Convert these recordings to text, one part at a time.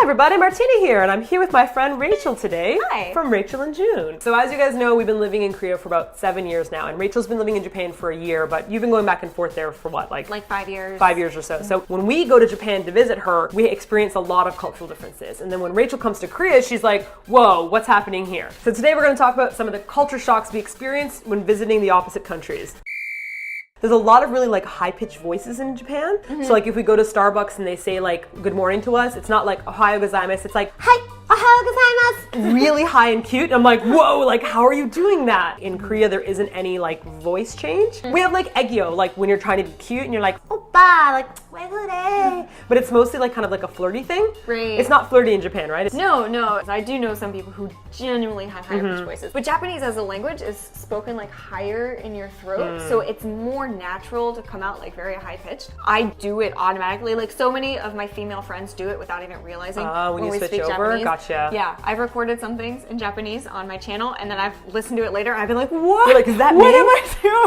everybody, Martina here, and I'm here with my friend Rachel today. Hi. From Rachel and June. So as you guys know, we've been living in Korea for about 7 years now, and Rachel's been living in Japan for a year, but you've been going back and forth there for what, like 5 years? 5 years or so. So when we go to Japan to visit her, we experience a lot of cultural differences. And then when Rachel comes to Korea, she's like, whoa, what's happening here? So today we're going to talk about some of the culture shocks we experienced when visiting the opposite countries. There's a lot of really like high-pitched voices in Japan. So like if we go to Starbucks and they say like good morning to us, it's not like ohayo gozaimasu, it's like hi, ohayo gozaimasu. Really high and cute. I'm like, whoa, like how are you doing that? In Korea there isn't any like voice change. We have like egyo, like when you're trying to be cute and you're like, oppa, like 왜 그래? But it's mostly like kind of like a flirty thing. Right. It's not flirty in Japan, right? No. I do know some people who genuinely have higher pitched voices. But Japanese as a language is spoken like higher in your throat, so it's more natural to come out like very high pitched. I do it automatically. Like so many of my female friends do it without even realizing. When you we switch speak over, Japanese. gotcha. Yeah, I've recorded some things in Japanese on my channel, and then I've listened to it later. And I've been like, what? You're like, is that what me? am I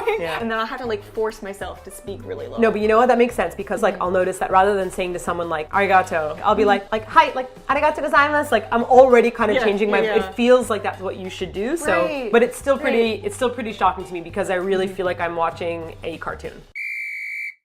doing? Yeah. And then I'll have to like force myself to speak really low. No, but you know what? That makes sense because like I'll notice that rather than saying to someone like arigato, I'll be like hi, like arigato gozaimasu. Like I'm already kind of changing my. It feels like that's what you should do. So, Right. but it's still pretty shocking to me because I really feel like I'm watching a cartoon.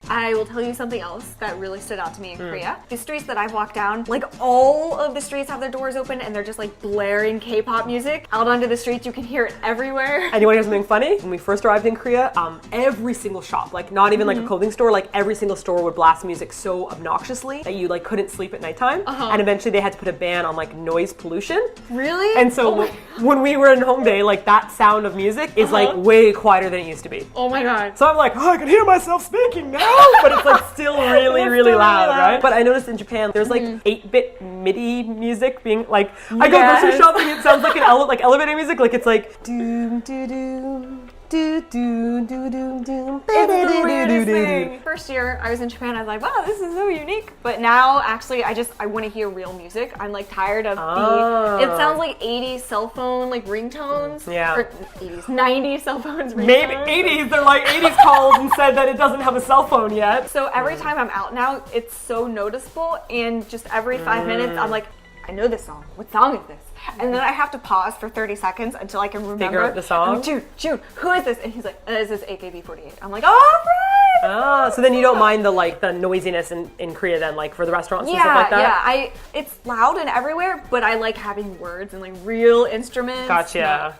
I will tell you something else that really stood out to me in Korea. The streets that I've walked down, like all of the streets have their doors open and they're just like blaring K-pop music. Out onto the streets, you can hear it everywhere. And you want to hear something funny? When we first arrived in Korea, every single shop, like not even like a clothing store, like every single store would blast music so obnoxiously that you like couldn't sleep at nighttime. And eventually they had to put a ban on like noise pollution. Really? And so when we were in Hongdae, like that sound of music is like way quieter than it used to be. Oh my god. So I'm like, oh, I can hear myself speaking now, but it's like still really loud, right? But I noticed in Japan, there's like 8-bit MIDI music being like, I go grocery shopping, it sounds like an elevator music, like it's like doom doo doom. It's the weirdest thing. First year I was in Japan, I was like, wow, this is so unique. But now actually I want to hear real music. I'm like tired of it sounds like 80s cell phone like ringtones. Yeah. Or 80s, 90s cell phones ringtones. Maybe 80s, they're like 80s called and said that it doesn't have a cell phone yet. So every time I'm out now, it's so noticeable, and just every 5 minutes I'm like, I know this song. What song is this? And then I have to pause for 30 seconds until I can remember. Figure out the song? June, who is this? And he's like, this is AKB48. I'm like, oh, right! Oh, so then you don't mind the noisiness in Korea then, like for the restaurants and stuff like that? Yeah, it's loud and everywhere, but I like having words and like real instruments. Gotcha.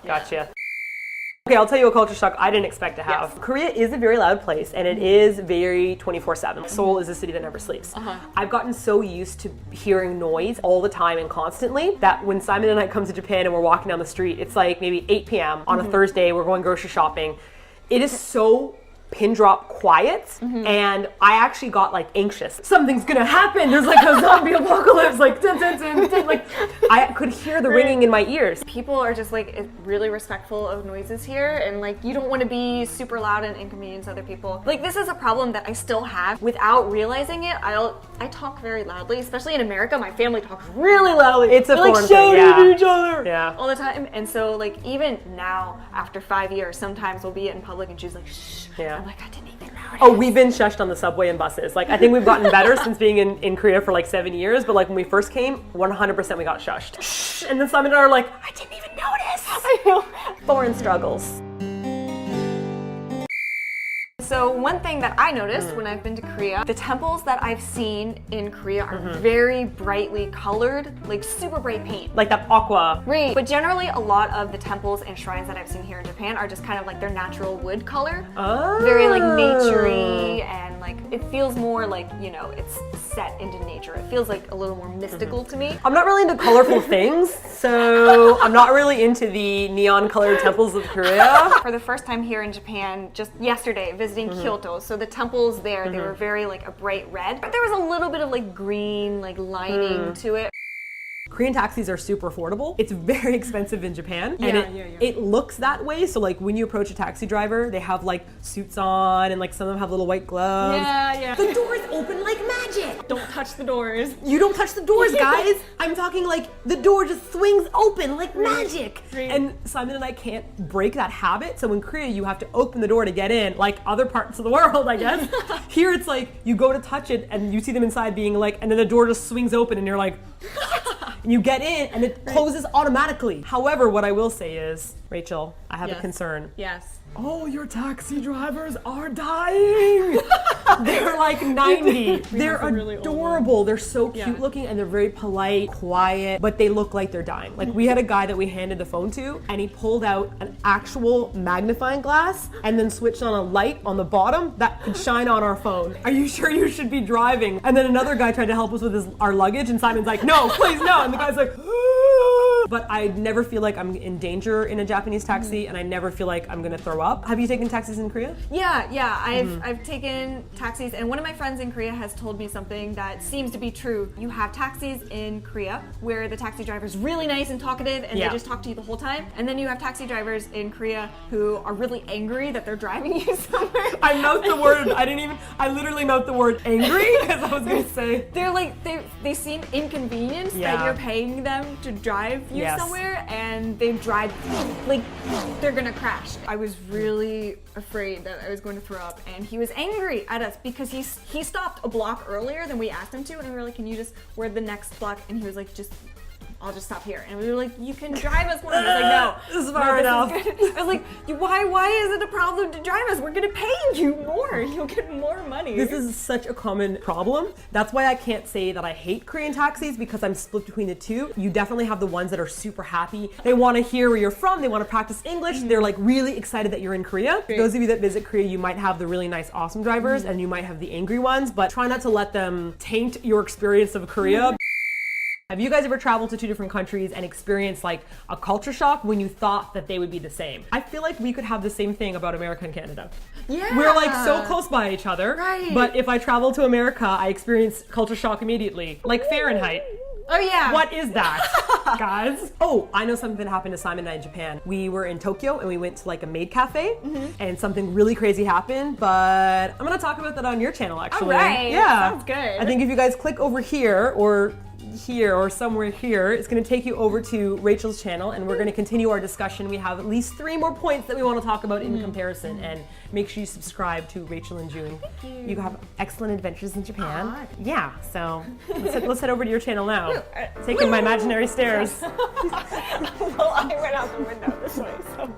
Okay, I'll tell you a culture shock I didn't expect to have. Yes. Korea is a very loud place and it is very 24/7. Seoul is a city that never sleeps. I've gotten so used to hearing noise all the time and constantly that when Simon and I come to Japan and we're walking down the street, it's like maybe 8 p.m. on a Thursday, we're going grocery shopping. It is so pin drop quiet and I actually got like anxious. Something's gonna happen. There's like a zombie apocalypse, like dun, dun, dun, dun. Like I could hear the ringing in my ears. People are just like really respectful of noises here, and like you don't want to be super loud and inconvenience other people. Like this is a problem that I still have without realizing it. I talk very loudly, especially in America. My family talks really loudly. It's a They're foreign like thing, shouting at each other all the time. And so like even now after 5 years, sometimes we'll be in public and she's like shh. Yeah. I'm like, I didn't even know. Oh, we've been shushed on the subway and buses. Like I think we've gotten better since being in Korea for like 7 years, but like when we first came, 100% we got shushed. Shh. And then Simon and I are like, I didn't even notice. I know. Foreign struggles. So one thing that I noticed when I've been to Korea, the temples that I've seen in Korea are very brightly colored, like super bright paint. Like that aqua. Right. But generally a lot of the temples and shrines that I've seen here in Japan are just kind of like their natural wood color. Oh. Very like naturey, and like it feels more like, you know, it's set into nature. It feels like a little more mystical to me. I'm not really into colorful things, so I'm not really into the neon colored temples of Korea. For the first time here in Japan, just yesterday, visiting Kyoto, so the temples there, they were very like a bright red. But there was a little bit of like green, like lining to it. Korean taxis are super affordable. It's very expensive in Japan, and it looks that way. So like when you approach a taxi driver, they have like suits on, and like some of them have little white gloves. Yeah. The doors open like magic. Don't touch the doors. You don't touch the doors, guys. I'm talking like the door just swings open like magic. And Simon and I can't break that habit. So in Korea, you have to open the door to get in, like other parts of the world, I guess. Here it's like you go to touch it and you see them inside being like, and then the door just swings open and you're like, and you get in and it closes automatically. However, what I will say is, Rachel, I have a concern. Yes. Oh, your taxi drivers are dying. They're like 90. They're really adorable. They're so cute looking and they're very polite, quiet, but they look like they're dying. Like we had a guy that we handed the phone to and he pulled out an actual magnifying glass and then switched on a light on the bottom that could shine on our phone. Are you sure you should be driving? And then another guy tried to help us with our luggage and Simon's like, no, please no. And the guy's like, but I never feel like I'm in danger in a Japanese taxi and I never feel like I'm gonna throw up. Have you taken taxis in Korea? Yeah. I've taken taxis, and one of my friends in Korea has told me something that seems to be true. You have taxis in Korea where the taxi driver's really nice and talkative and they just talk to you the whole time. And then you have taxi drivers in Korea who are really angry that they're driving you somewhere. I mouthed the word, I literally mouthed the word angry because I was gonna say. They're like, they seem inconvenienced that you're paying them to drive you somewhere, and they drive like they're gonna crash. I was really afraid that I was going to throw up, and he was angry at us because he stopped a block earlier than we asked him to, and we were like, can you just, we're the next block, and he was like, I'll just stop here. And we were like, you can drive us more. I was like, no. This is far enough. I was like, why is it a problem to drive us? We're gonna pay you more. You'll get more money. This is such a common problem. That's why I can't say that I hate Korean taxis because I'm split between the two. You definitely have the ones that are super happy. They want to hear where you're from. They want to practice English. They're like really excited that you're in Korea. Great. Those of you that visit Korea, you might have the really nice, awesome drivers and you might have the angry ones, but try not to let them taint your experience of Korea. Have you guys ever traveled to two different countries and experienced like a culture shock when you thought that they would be the same? I feel like we could have the same thing about America and Canada. Yeah. We're like so close by each other. Right. But if I travel to America, I experience culture shock immediately. Like Fahrenheit. Oh yeah. What is that, guys? Oh, I know something that happened to Simon and I in Japan. We were in Tokyo and we went to like a maid cafe and something really crazy happened, but I'm gonna talk about that on your channel actually. All right. Yeah. Sounds good. I think if you guys click over here or somewhere here, it's going to take you over to Rachel's channel and we're going to continue our discussion. We have at least 3 more points that we want to talk about in comparison, and make sure you subscribe to Rachel and June. Thank You have excellent adventures in Japan. Yeah, so let's head over to your channel now. Taking my imaginary stairs. Well, I went out the window this way, so.